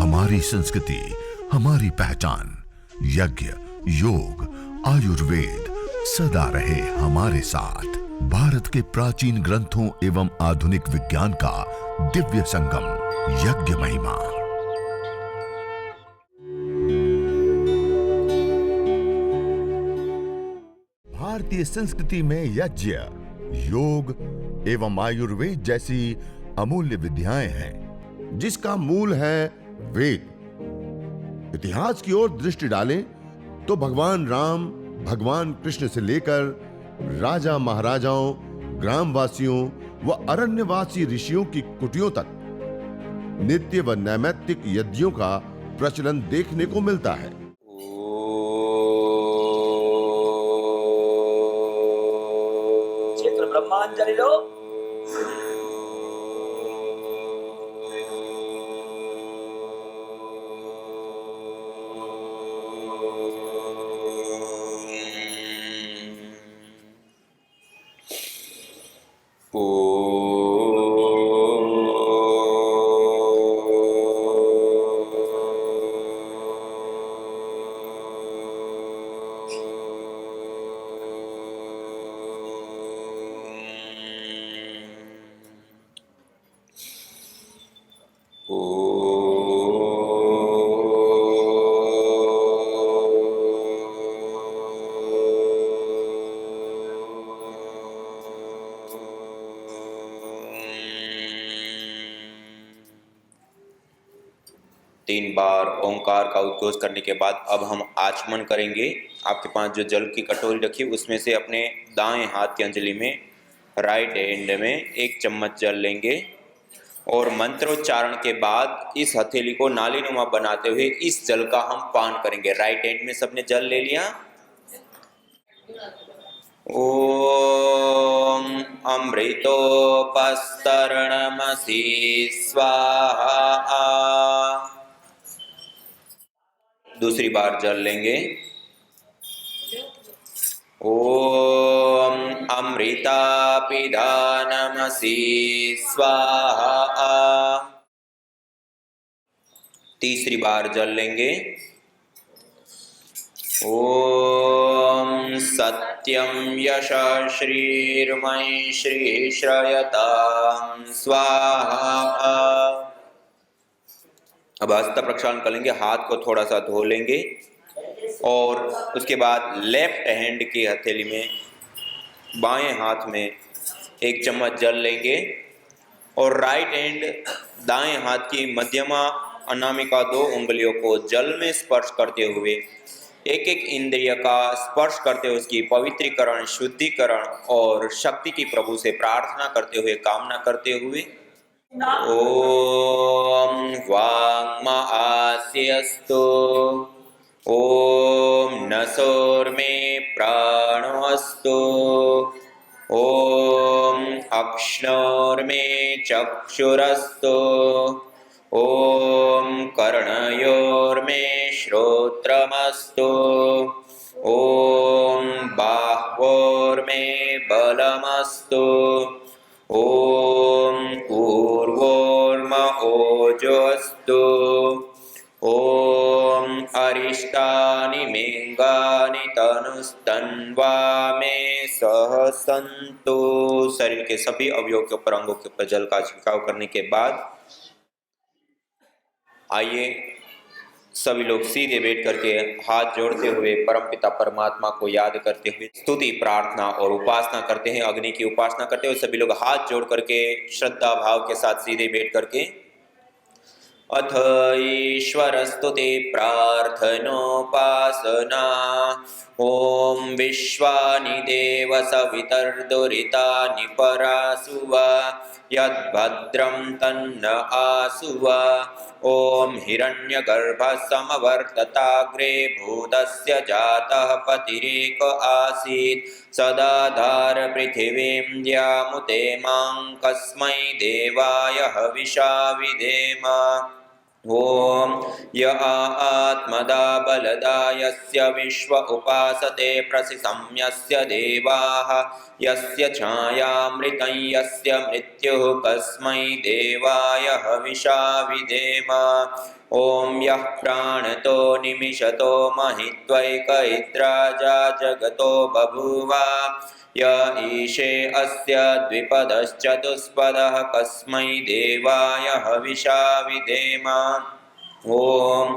हमारी संस्कृति, हमारी पहचान। यज्ञ, योग, आयुर्वेद सदा रहे हमारे साथ। भारत के प्राचीन ग्रंथों एवं आधुनिक विज्ञान का दिव्य संगम, यज्ञ महिमा। भारतीय संस्कृति में यज्ञ, योग एवं आयुर्वेद जैसी अमूल्य विद्याएं हैं, जिसका मूल है वेद। इतिहास की ओर दृष्टि डालें तो भगवान राम, भगवान कृष्ण से लेकर राजा महाराजाओं, ग्रामवासियों व अरण्यवासी ऋषियों की कुटियों तक नित्य व नैमित्तिक यज्ञों का प्रचलन देखने को मिलता है। क्षेत्र ब्रह्मांजलि लो। तीन बार ओंकार का उद्घोष करने के बाद अब हम आचमन करेंगे। आपके पास जो जल की कटोरी रखी उसमें से अपने दाएं हाथ की अंजलि में, राइट हैंड में एक चम्मच जल लेंगे और मंत्रोच्चारण के बाद इस हथेली को नालीनुमा बनाते हुए इस जल का हम पान करेंगे। राइट हैंड में सबने जल ले लिया। ओम अमृतोपस्तरणमसि स्वाहा। दूसरी बार जल लेंगे। ओम अमृतापिधानमसि स्वाहा। तीसरी बार जल लेंगे। ओम सत्यम यशः श्रीर्मयि श्री श्रयतां स्वाहा। अब हस्त प्रक्षालन कर लेंगे। हाथ को थोड़ा सा धो लेंगे और उसके बाद लेफ्ट हैंड की हथेली में, बाएं हाथ में एक चम्मच जल लेंगे और राइट हैंड दाएं हाथ की मध्यमा अनामिका 2 उंगलियों को जल में स्पर्श करते हुए एक एक इंद्रिय का स्पर्श करते हुए उसकी पवित्रीकरण, शुद्धिकरण और शक्ति की प्रभु से प्रार्थना करते हुए, कामना करते हुए ओम वाङ्मास्यस्तु। ओम नसोर्मे प्राणोऽस्तु। ओम अक्ष्णोर्मे चक्षुरस्तु। ओम कर्णयोर्मे श्रोत्रमस्तु। ओम बाह्वोर्मे बलमस्तु। ओम ऊर्वोर्मओजोऽस्तु। ओम अरिष्टानि मेंगानि तनुस्तन्वा मे सह सन्तु। शरीर के सभी अवयवों के ऊपर, अंगों के ऊपर जल का छिड़काव करने के बाद आइए सभी लोग सीधे बैठ करके हाथ जोड़ते हुए परमपिता परमात्मा को याद करते हुए स्तुति, प्रार्थना और उपासना करते हैं। अग्नि की उपासना करते हुए सभी लोग हाथ जोड़ करके श्रद्धा भाव के साथ सीधे बैठ करके अथ ईश्वर स्तुति प्रार्थनोपासना। ओम विश्वानि देव सवितर्दुरितानि परासुवा यद्भद्रं तन्न आसुवा। ओम हिरण्यगर्भः समवर्तताग्रे भूतस्य जातः पतिरेक आसीत् सदाधार पृथिवीं द्यामुते मां कस्मै देवाय हविषा विधेम। ओम य आत्मदा बलदा यस्य विश्व उपासते प्रसिसंयस्य देवाः यस्य छायामृतं यस्य मृत्युः कस्मै देवाय हविषा विधेम। ॐ यः प्राणतो निमिषतो महित्वैकैद्राजा जगतो बभूव य ईशे अस्य द्विपदश्चतुष्पदः कस्मै देवाय हविषा विधेम। ॐ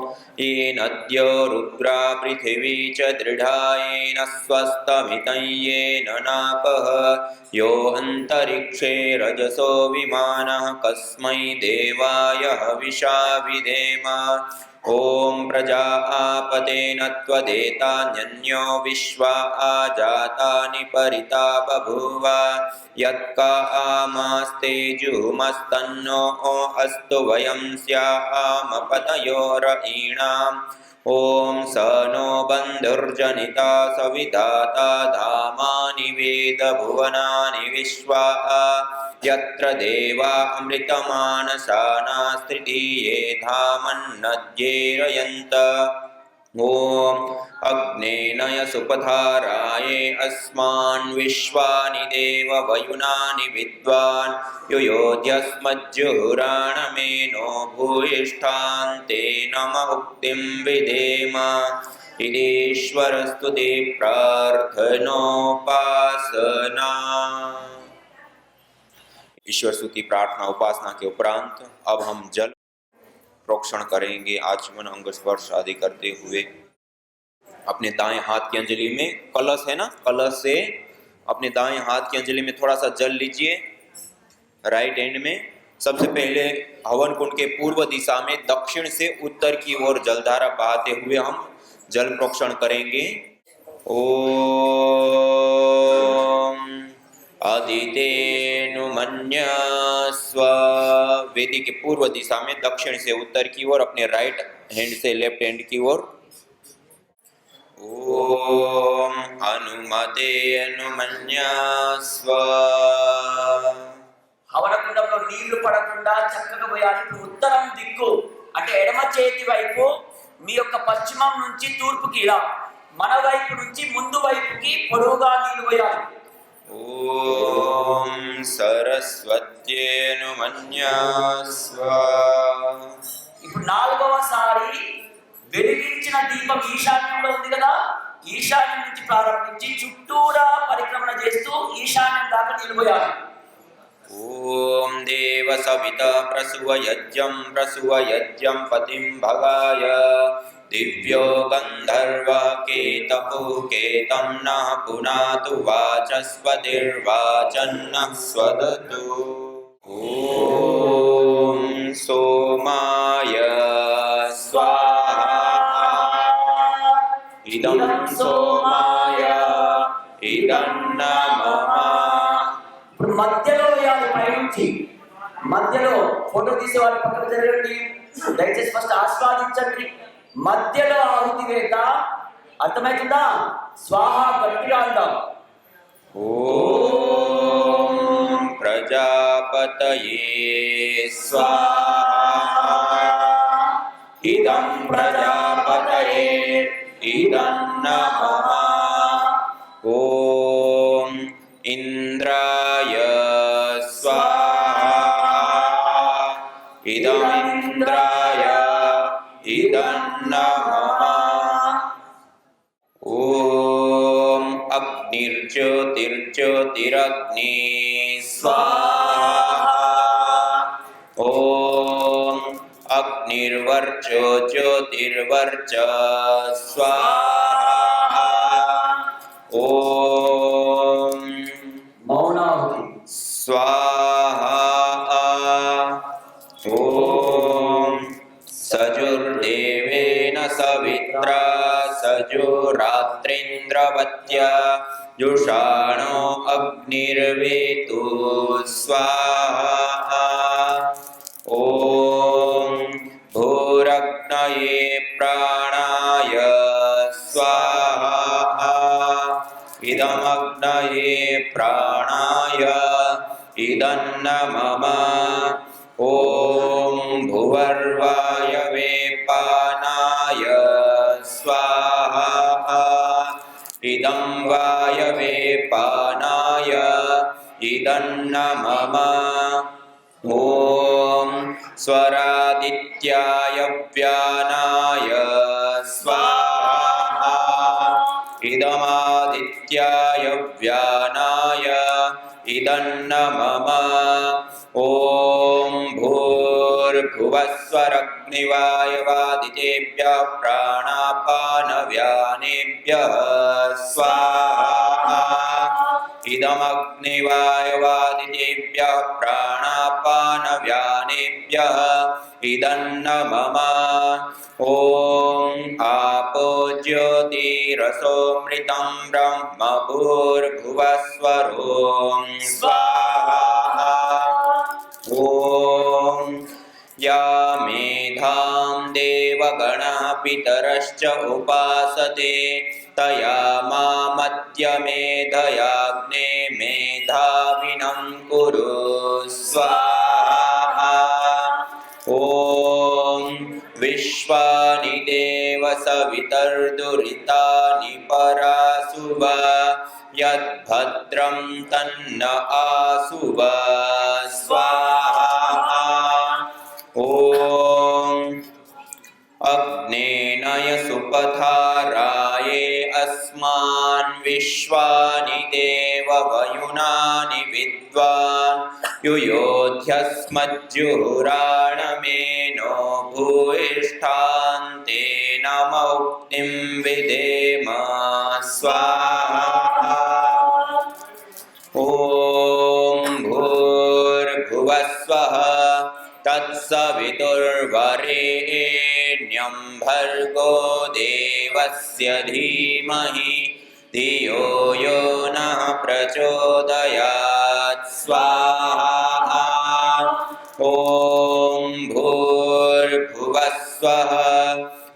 येनद्यो रुद्रा पृथिवी च दृढा येन स्वस्तमितं येन नापः यो अन्तरिक्षे रजसो विमानः कस्मै देवाय हविषा विधेम। ॐ प्रजा आपतेन त्वदेतान्यन्यो विश्वा आजातानि परिता बभूव यत्का आमास्तेजुमस्तन्नो अस्तु वयं स्याम पतयोरयीणाम्। ॐ स नो बन्धुर्जनिता सविधाता धामानि वेदभुवनानि विश्वा यत्र देवा अमृतमानसाना तृतीये धामन्नद्येरयन्त। ॐ अग्नेनय सुपधाराये अस्मान् विश्वानि देव वयुनानि विद्वान् युयोध्यस्मज्जुहुराणमेनो भूयिष्ठान्ते नम उक्तिं विधेम। ईश्वरस्तुति प्रार्थनोपासना। ईश्वर स्तुति प्रार्थना उपासना के उपरांत अब हम जल प्रोक्षण करेंगे। आचमन अंग स्पर्श आदि करते हुए अपने दाएं हाथ की अंजलि में कलश है ना, कलश से अपने दाएं हाथ की अंजलि में थोड़ा सा जल लीजिए राइट हैंड में। सबसे पहले हवन कुंड के पूर्व दिशा में दक्षिण से उत्तर की ओर जलधारा बहाते हुए हम जल प्रोक्षण करेंगे। ओम अदितेनुमन्यस्व। वेदी के पूर्व दिशा में दक्षिण से उत्तर की ओर अपने राइट हैंड से लेफ्ट हैंड की ओर। ओम अनुमते अनुमन्यस्व। హవనకుండంలో నీళ్లు పడకుండా చక్కగా పోయాలి. ఇప్పుడు ఉత్తరం దిక్కు అంటే ఎడమ చేతి వైపు మీ యొక్క పశ్చిమం నుంచి తూర్పుకి ఇలా మన వైపు నుంచి ముందు వైపుకి పొడవుగా నీళ్లు పోయాలి. ఓం సరస్వత్యేనుమన్యస్వ. ఇప్పుడు నాలుగవసారి వెలిగించిన దీపం ఈశాన్యంలో ఉంది కదా, ఈశాన్యం నుంచి ప్రారంభించి చుట్టూరా పరిక్రమణ చేస్తూ ఈశాన్యం దాకా నీళ్లు పోయాలి. ఓం దేవ సవితా ప్రసువయజ్యం పతిం భగాయ दिव्यो गंधर्वा केतपो केतं न पुनातु वाचस्पतिर्वाचन्नः स्वदतु। ॐ सोमाय स्वाहा। इदं सोमाय इदं नमः। మధ్యలో వేయాలి. పైనుంచి మధ్యలో ఫోటో తీసే వాళ్ళు పక్కన జరగండి. దయచేసి ఫస్ట్ ఆస్వాదించండి. మధ్యలో ఆహుతి వేత అర్థమవుతుందా? స్వాహ గట్టిగా అందాం. ఓం ప్రజాపతయే స్వాహా. ఇదం ప్రజాపతయే ఇదం నమః. ఓం ఇంద్రాయ స్వాహా. ఇదం ఇంద్రాయ ఇదం నమః. ఓం అగ్నిర్జ్యోతిర్జ్యోతిరగ్ని స్వాహా. ఓం అగ్నిర్వర్చో జ్యోతిర్వర్చ స్వాహా. ఓం మౌనాహుతి స్వాహా. ఓం सजुर्देवेन सवित्रा सजुरात्रिन्द्रवत्या जुषाणो अग्निर्वेतु स्वाहा. ॐ भूरग्नये प्राणाय स्वाहा. इदमग्नये प्राणाय इदं नमः. ॐ भुवर्वायवे पान पानाय इदन्न मम। ॐ स्वरादित्याय व्यानाय स्वाहा इदमादित्याय व्यानाय इदन्न मम। ॐ भूर्भुवस्वरग्निवायवादितेभ्यः प्राणापानव्यानेभ्यः स्वाहा इदमग्निवायवादितेभ्यः प्राणापानव्यानेभ्यः इदन्न मम। ॐ आपो ज्योतिरसोऽमृतं ब्रह्म भूर्भुवस्वरों स्वाहा। ॐ या मेधां देवगणः पितरश्च उपासते तया मामद्य मेधयाग्ने मेधाविनं कुरु स्वाहा। ॐ विश्वानि देव सवितर्दुरितानि परासुव यद्भद्रं तन्न आसुव स्वाहा। ॐ अग्नेनय सुपथाराये अस्मान् विश्वानि देव वयुनानि विद्वान् युयोध्यस्मज्जुहुराणमेनो भूयिष्ठान्तेन मौक्तिं विधेम स्वाहा। ॐ भूर्भुवस्वः तत्सवितुर्वरेण्यं भर्गो देवस्य धीमहि धियो यो नः प्रचोदयात् स्वाहा। ॐ भूर्भुवस्वः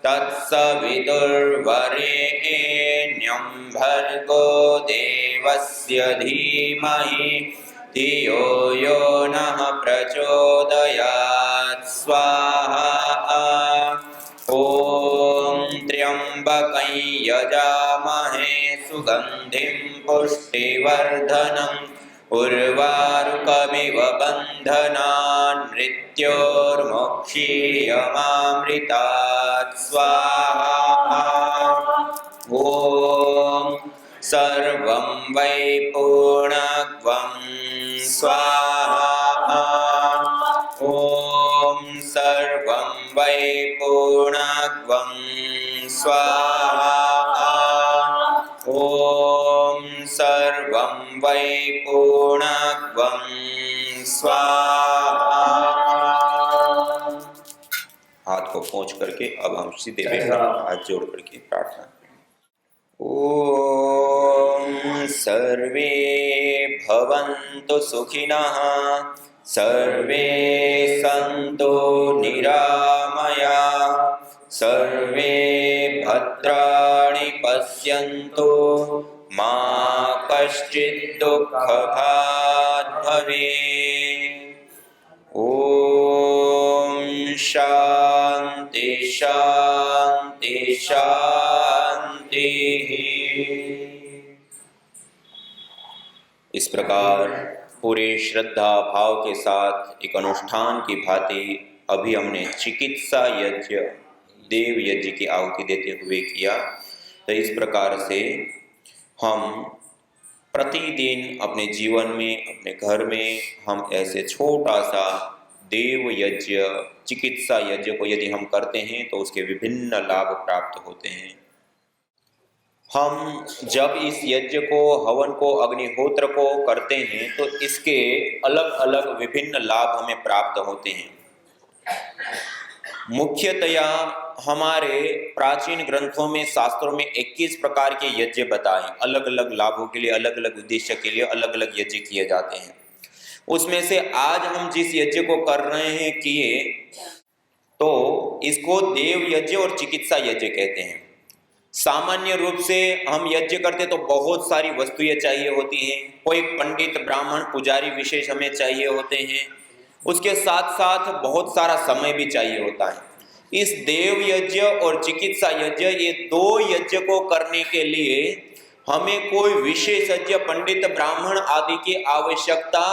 तत्सवितुर्वरेण्यं भर्गो देवस्य धीमहि धियो यो नः प्रचोदयात् स्वाहा। ॐ त्र्यम्बकं यजामहे सुगन्धिं पुष्टिवर्धनम् उर्वारुकमिव बन्धनान् मृत्योर्मुक्षीयमामृतात् स्वाहा। ॐ सर्वं वै पूर्णत्वं स्वाहा। ॐ सर्वं वै पूर्णत्वं स्वाहा। ॐ सर्वं वै पूर्णत्वं स्वाहा। हाथ को पोंछ करके अब हम सीधे बैठे हाथ जोड़ करके प्रार्थना। ॐ सर्वे भवन्तु सुखिनः सर्वे सन्तु निरामयाः सर्वे भद्राणि पश्यन्तु मा कश्चित् दुःखभाग् भवेत्। ॐ शान्ति शान्ति शान्तिः। इस प्रकार पूरे श्रद्धा भाव के साथ एक अनुष्ठान की भांति अभी हमने चिकित्सा यज्ञ देव यज्ञ की आहुति देते हुए किया। तो इस प्रकार से हम प्रतिदिन अपने जीवन में अपने घर में हम ऐसे छोटा सा देव यज्ञ चिकित्सा यज्ञ को यदि हम करते हैं तो उसके विभिन्न लाभ प्राप्त होते हैं। हम जब इस यज्ञ को हवन को अग्निहोत्र को करते हैं तो इसके अलग अलग विभिन्न लाभ हमें प्राप्त होते हैं। मुख्यतया हमारे प्राचीन ग्रंथों में शास्त्रों में 21 प्रकार के यज्ञ बताए, अलग अलग लाभों के लिए अलग अलग उद्देश्य के लिए अलग अलग यज्ञ किए जाते हैं। उसमें से आज हम जिस यज्ञ को कर रहे हैं किए तो इसको देव यज्ञ और चिकित्सा यज्ञ कहते हैं। सामान्य रूप से हम यज्ञ करते तो बहुत सारी वस्तुएं चाहिए होती हैं, कोई पंडित ब्राह्मण पुजारी विशेष हमें चाहिए होते हैं, उसके साथ साथ बहुत सारा समय भी चाहिए होता है। इस देव यज्ञ और चिकित्सा यज्ञ ये दो यज्ञ को करने के लिए हमें कोई विशेषज्ञ पंडित ब्राह्मण आदि की आवश्यकता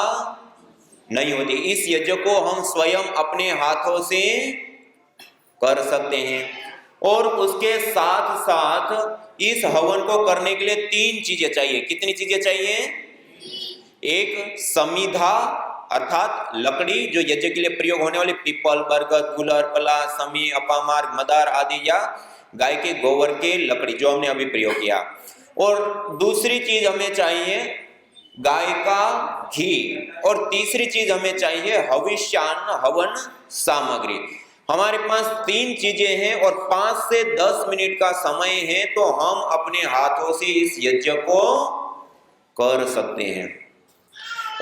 नहीं होती। इस यज्ञ को हम स्वयं अपने हाथों से कर सकते हैं। और उसके साथ साथ इस हवन को करने के लिए 3 चीजें चाहिए। कितनी चीजें चाहिए? एक समिधा अर्थात लकड़ी, जो यज्ञ के लिए प्रयोग होने वाली पीपल, बरगद, गुलर, पला, समी, अपामार्ग, मदार आदि, या गाय के गोबर के लकड़ी जो हमने अभी प्रयोग किया। और दूसरी चीज हमें चाहिए गाय का घी। और तीसरी चीज हमें चाहिए हविष्यान्न हवन सामग्री। हमारे पास 3 चीजें हैं और 5 से 10 मिनट का समय है, तो हम अपने हाथों से इस यज्ञ को कर सकते हैं।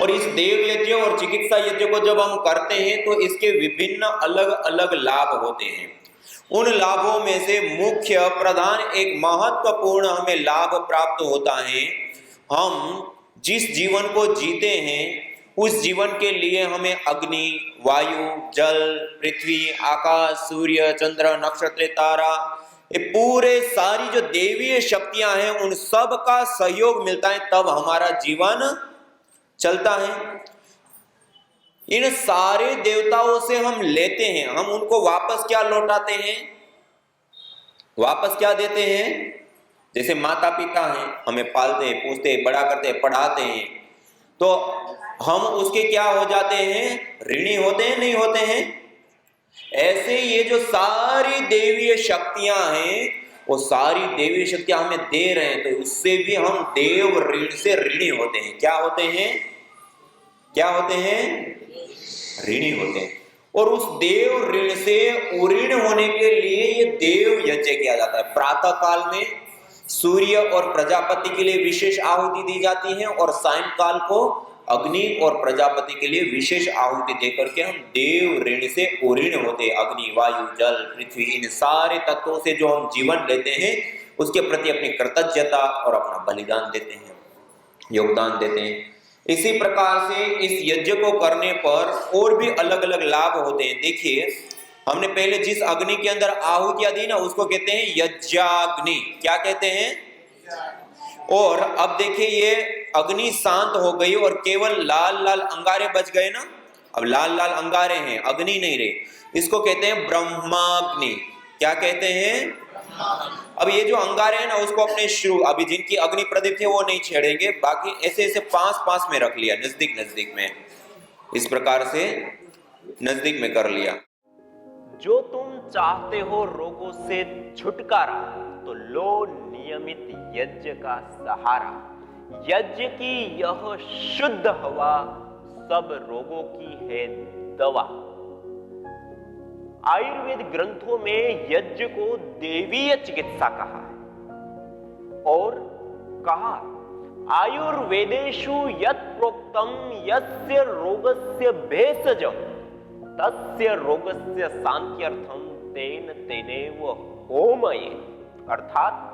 और इस देव यज्ञ और चिकित्सा यज्ञ को जब हम करते हैं तो इसके विभिन्न अलग अलग लाभ होते हैं। उन लाभों में से मुख्य प्रधान एक महत्वपूर्ण हमें लाभ प्राप्त होता है। हम जिस जीवन को जीते हैं उस जीवन के लिए हमें अग्नि, वायु, जल, पृथ्वी, आकाश, सूर्य, चंद्र, नक्षत्र, तारा, ये पूरे सारी जो देवीय शक्तियां हैं उन सब का सहयोग मिलता है, तब हमारा जीवन चलता है। इन सारे देवताओं से हम लेते हैं, हम उनको वापस क्या लौटाते हैं? वापस क्या देते हैं? जैसे माता पिता हैं, हमें पालते हैं, पूछते हैं, बड़ा करते हैं, पढ़ाते हैं, तो हम उसके क्या हो जाते हैं? ऋणी होते हैं, नहीं होते हैं? ऐसे ये जो सारी देवीय शक्तियां हैं, वो सारी देवीय शक्तियां हमें दे रहे हैं, तो उससे भी हम देव ऋण से ऋणी होते हैं। क्या होते हैं? क्या होते हैं? ऋणी होते हैं। और उस देव ऋण से उऋण होने के लिए ये देव यज्ञ किया जाता है। प्रातः काल में सूर्य और प्रजापति के लिए विशेष आहुति दी जाती है और सायंकाल को अग्नि और प्रजापति के लिए विशेष आहुति देकर के हम देव ऋण से उऋण होते हैं। अग्नि, वायु, जल, पृथ्वी, इन सारे तत्वों से जो हम जीवन लेते हैं उसके प्रति अपनी कृतज्ञता और अपना बलिदान देते हैं, योगदान देते हैं। इसी प्रकार से इस यज्ञ को करने पर और भी अलग अलग लाभ होते हैं। देखिए, हमने पहले जिस अग्नि के अंदर आहुतियां दी ना, उसको कहते हैं यज्ञाग्नि। क्या कहते हैं? और अब देखिए, ये अग्नि शांत हो गई और केवल लाल लाल अंगारे बच गए ना। अब लाल लाल अंगारे हैं, अग्नि नहीं रहे, इसको कहते हैं ब्रह्माग्नि। क्या कहते हैं? अब ये जो अंगारे हैं ना, उसको अपने शुरू, अभी जिनकी अग्नि प्रदीप थे वो नहीं छेड़ेंगे, बाकी ऐसे ऐसे पास में रख लिया, नजदीक में, इस प्रकार से नजदीक में कर लिया। जो तुम चाहते हो रोगों से छुटकारा, तो लो नियमित यज्ञ का सहारा। यज्ञ की यह शुद्ध हवा सब रोगों की है दवा। आयुर्वेद ग्रंथों में यज्ञ को देवीय चिकित्सा कहा है और कहा, आयुर्वेदेषु यत् प्रोक्तम यस्य रोगस्य भेषजम तस्य रोगस्य शांत्यर्थम तेन तेनेव होमये। अर्थात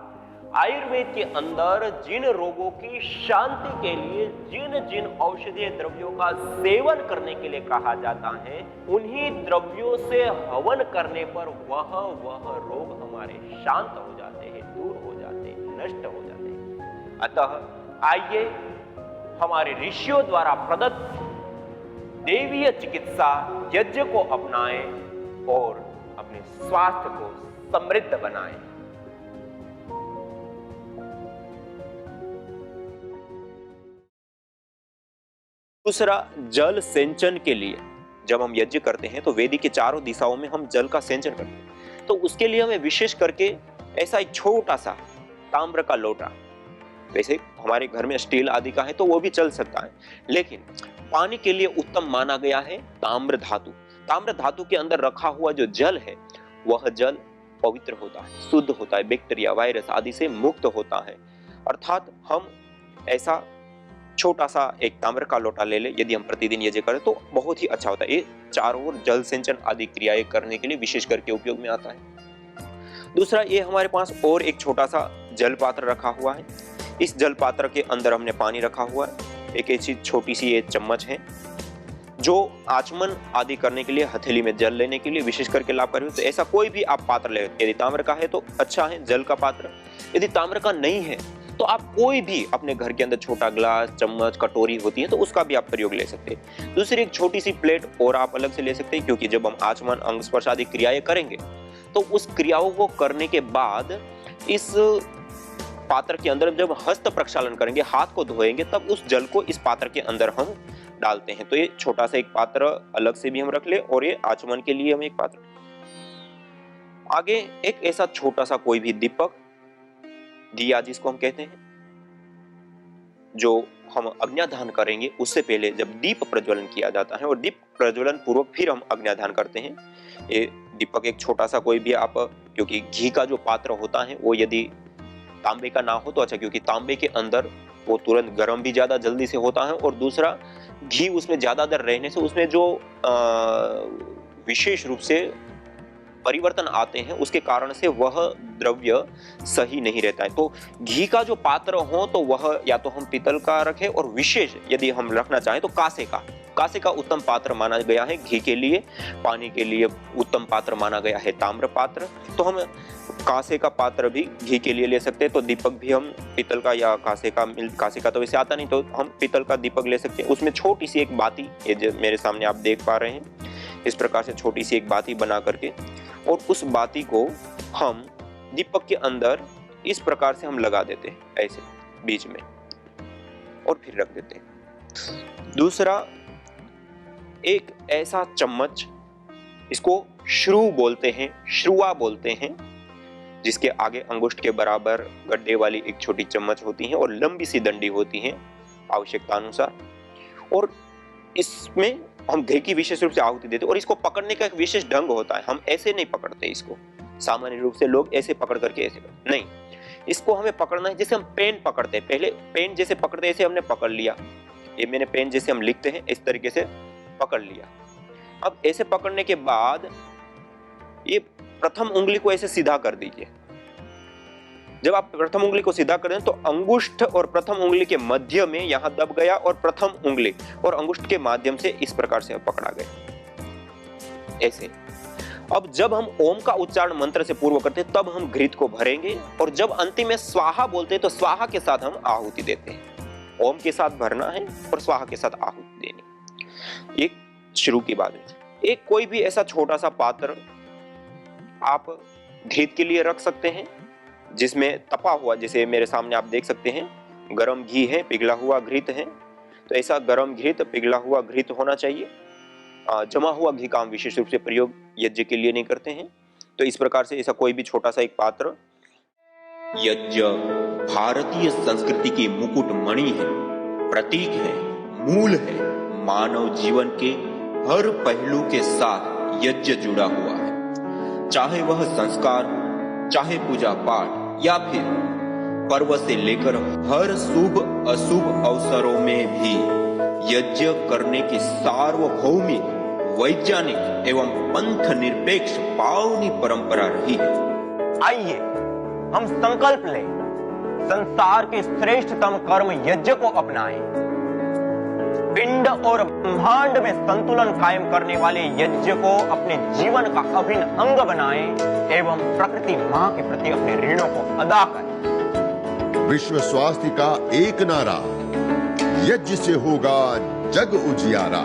आयुर्वेद के अंदर जिन रोगों की शांति के लिए जिन जिन औषधीय द्रव्यों का सेवन करने के लिए कहा जाता है, उन्हीं द्रव्यों से हवन करने पर वह रोग हमारे शांत हो जाते हैं, दूर हो जाते हैं, नष्ट हो जाते हैं। अतः आइए हमारे ऋषियों द्वारा प्रदत्त देवीय चिकित्सा यज्ञ को अपनाएं और अपने स्वास्थ्य को समृद्ध बनाएं। दूसरा, जल सिंचन के लिए जब हम यज्ञ करते हैं तो वेदी के चारों दिशाओं में हम जल का सिंचन करते हैं। तो उसके लिए हमें विशेष करके ऐसा एक छोटा सा ताम्र का लोटा, वैसे हमारे घर में स्टील आदि का है तो वो भी चल सकता है, लेकिन पानी के लिए उत्तम माना गया है ताम्र धातु। ताम्र धातु के अंदर रखा हुआ जो जल है वह जल पवित्र होता है, शुद्ध होता है, बैक्टीरिया, वायरस आदि से मुक्त होता है। अर्थात हम ऐसा छोटा सा एक ताम्र का लोटा ले ले, यदि हम प्रतिदिन यज्ञ करें तो बहुत ही अच्छा होता है। ये चारों ओर जल सिंचन आदि क्रियाएं करने के लिए विशेष करके उपयोग में आता है। दूसरा, ये हमारे पास और एक छोटा सा जल पात्र रखा हुआ है। इस जल पात्र के अंदर हमने पानी रखा हुआ है। एक ऐसी छोटी सी ये चम्मच है जो आचमन आदि करने के लिए, हथेली में जल लेने के लिए विशेष करके लाभकारी है। तो ऐसा कोई भी आप पात्र ले, यदि ताम्र का है तो अच्छा है जल का पात्र, यदि ताम्र का नहीं है तो आप कोई भी अपने घर के अंदर छोटा ग्लास, चम्मच, कटोरी होती है तो उसका भी आप प्रयोग ले सकते हैं। दूसरी एक छोटी सी प्लेट और आप अलग से ले सकते हैं, क्योंकि जब हम आचमन, अंग स्पर्श आदि क्रियाएं करेंगे तो उस क्रियाओं को करने के बाद इस पात्र के अंदर जब हस्त प्रक्षालन करेंगे, हाथ को धोएंगे, तब उस जल को इस पात्र के अंदर हम डालते हैं। तो ये छोटा सा एक पात्र अलग से भी हम रख ले और ये आचमन के लिए हम एक पात्र। आगे एक ऐसा छोटा सा कोई भी दीपक, दिया जिसको हम कहते हैं, जो हम अग्न्याधान करेंगे उससे पहले जब दीप प्रज्वलन किया जाता है और दीप प्रज्वलन पूर्वक फिर हम अग्न्याधान करते हैं। ये दीपक एक छोटा सा कोई भी आप, क्योंकि घी का जो पात्र होता है वो यदि तांबे का ना हो तो अच्छा, क्योंकि तांबे के अंदर वो तुरंत गर्म भी ज्यादा जल्दी से होता है और दूसरा घी उसमें ज्यादा देर रहने से उसमें जो विशेष रूप से परिवर्तन आते हैं उसके कारण से वह द्रव्य सही नहीं रहता है। तो घी का जो पात्र हो तो वह या तो हम पीतल का रखें और विशेष यदि हम रखना चाहें तो कांसे का उत्तम पात्र माना गया है घी के लिए। पानी के लिए उत्तम पात्र माना गया है ताम्र पात्र, तो हम कांसे का पात्र भी घी के लिए ले सकते हैं। तो दीपक भी हम पीतल का या कांसे का तो वैसे आता नहीं, तो हम पीतल का दीपक ले सकते हैं। उसमें छोटी सी एक बाती, ये जो मेरे सामने आप देख पा रहे हैं, इस प्रकार से छोटी सी एक बाती बना करके, और उस बाती को हम दीपक के अंदर इस प्रकार से हम लगा देते हैं, ऐसे बीच में, और फिर रख देते हैं। दूसरा एक ऐसा चम्मच, इसको श्रु बोलते हैं, श्रुआ बोलते हैं, जिसके आगे अंगुष्ठ के बराबर गड्ढे वाली एक छोटी चम्मच होती है और लंबी सी डंडी होती है आवश्यकता अनुसार, और इसमें हम घी की विशेष रूप से आहुति देते हैं। और इसको पकड़ने का एक विशेष ढंग होता है, हम ऐसे नहीं पकड़ते इसको, सामान्य रूप से लोग ऐसे पकड़ करके ऐसे करते नहीं, इसको हमें पकड़ना है जैसे हम पेन पकड़ते हैं। पहले पेन जैसे पकड़ते ऐसे हमने पकड़ लिया, ये मैंने पेन जैसे हम लिखते हैं इस तरीके से पकड़ लिया। अब ऐसे पकड़ने के बाद ये प्रथम उंगली को ऐसे सीधा कर दीजिए। जब आप प्रथम उंगली को सीधा करें तो अंगुष्ठ और प्रथम उंगली के मध्य में यहां दब गया और प्रथम उंगली और अंगुष्ठ के माध्यम से इस प्रकार से पकड़ा गया, ऐसे। अब जब हम ओम का उच्चारण मंत्र से पूर्व करते हैं तब हम घृत को भरेंगे, और जब अंतिम में स्वाहा बोलते हैं तो स्वाहा के साथ हम आहुति देते हैं। ओम के साथ भरना है और स्वाहा के साथ आहुति देनी। एक शुरू की बात है। एक कोई भी ऐसा छोटा सा पात्र आप घृत के लिए रख सकते हैं, जिसमें तपा हुआ, जैसे मेरे सामने आप देख सकते हैं, गरम घी है, पिघला हुआ घृत है, तो ऐसा गरम घृत, पिघला हुआ घृत होना चाहिए। जमा हुआ घी का हम विशेष रूप से प्रयोग यज्ञ के लिए नहीं करते हैं। तो इस प्रकार से ऐसा कोई भी छोटा सा एक पात्र। यज्ञ भारतीय संस्कृति की मुकुट मणि है, प्रतीक है, मूल है। मानव जीवन के हर पहलू के साथ यज्ञ जुड़ा हुआ है, चाहे वह संस्कार, चाहे पूजा पाठ या फिर पर्व से लेकर हर शुभ अशुभ अवसरों में भी यज्ञ करने की सार्वभौमिक, वैज्ञानिक एवं पंथ निरपेक्ष पावनी परंपरा रही है। आइए हम संकल्प लें, संसार के श्रेष्ठतम कर्म यज्ञ को अपनाएं। पिंड और ब्रह्मांड में संतुलन कायम करने वाले यज्ञ को अपने जीवन का अभिन्न अंग बनाएं एवं प्रकृति मां के प्रति अपने ऋणों को अदा करें। विश्व स्वास्थ्य का एक नारा, यज्ञ से होगा जग उजियारा।